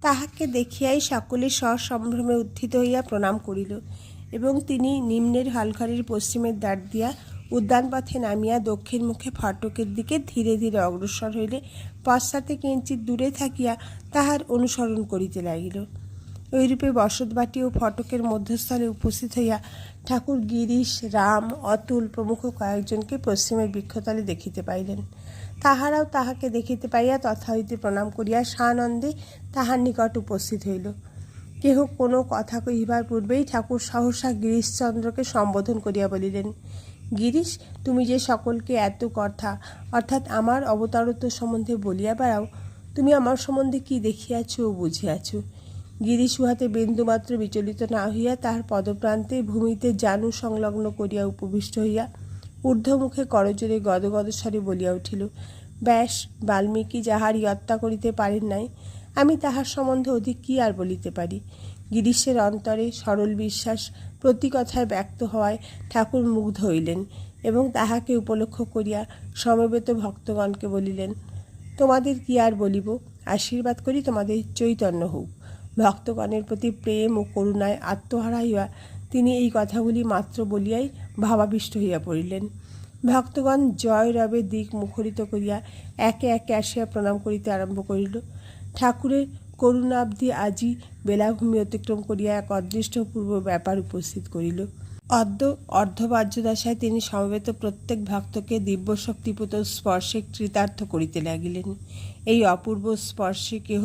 তাহাকে দেখিয়াই সকলে সসম্ভ্রমে উত্থিত হইয়া প্রণাম করিল এবং তিনি নিম্নের হলঘরের পশ্চিমের দ্বার দিয়া উদ্যানপথে নামিয়া দক্ষিণ মুখে ফটকের দিকে ধীরে ধীরে অগ্রসর হইলে পশ্চাতে কিঞ্চিৎ দূরে থাকিয়া তাহার অনুসরণ করিতে লাগিল। ওইরূপে বসতবাটি ও ফটকের মধ্যস্থলে উপস্থিত হইয়া ঠাকুর গিরিশ, রাম, অতুল প্রমুখ কয়েকজনকে পশ্চিমের বৃক্ষতলে দেখিতে পাইলেন। তাহারাও তাহাকে দেখিতে পাইয়া তথা হইতে প্রণাম করিয়া সানন্দে তাহার নিকট উপস্থিত হইল। কেহ কোনো কথা কহিবার পূর্বেই ঠাকুর সহসা গিরিশচন্দ্রকে সম্বোধন করিয়া বলিলেন, গিরিশ, তুমি যে সকলকে এত কথা অর্থাৎ আমার অবতারত্ব সম্বন্ধে বলিয়া বেড়াও, তুমি আমার সম্বন্ধে কি দেখিয়াছ ও বুঝিয়াছ? গিরিশ উহাতে বিন্দুমাত্র বিচলিত না হইয়া তাহার পদপ্রান্তে ভূমিতে জানু সংলগ্ন করিয়া উপবিষ্ট হইয়া ঊর্ধ্বমুখে করজোরে গদগদ স্বরে বলিয়া উঠিল, ব্যাস, বাল্মীকি যাহার হত্যা করিতে পারেন নাই, আমি তাহার সম্বন্ধে অধিক কি আর বলিতে পারি? গিরিশের অন্তরে সরল বিশ্বাস প্রতি কথায় ব্যক্ত হওয়ায় ঠাকুর মুগ্ধ হইলেন এবং তাহাকে উপলক্ষ করিয়া সমবেত ভক্তগণকে বলিলেন, তোমাদের কি আর বলিব, আশীর্বাদ করি তোমাদের চৈতন্য হোক। ভক্তগণের প্রতি প্রেম ও করুণায় আত্মহারা হইয়া তিনি এই কথাগুলি মাত্র বলিয়াই ভাবাবিষ্ট হইয়া পড়িলেন। ভক্তগণ জয় রবে দিক মুখরিত করিয়া একে একে আসিয়া প্রণাম করিতে আরম্ভ করিল। ঠাকুরের করুণাবধি আজি বেলাভূমি অতিক্রম করিয়া এক অদৃষ্টপূর্ব ব্যাপার উপস্থিত করিল। অদ্য অর্ধবাহ্যদশায় তিনি সমবেত প্রত্যেক ভক্তকে দিব্যশক্তিপূত স্পর্শে কৃতার্থ করিতে লাগিলেন। এই অপূর্ব স্পর্শে কেহ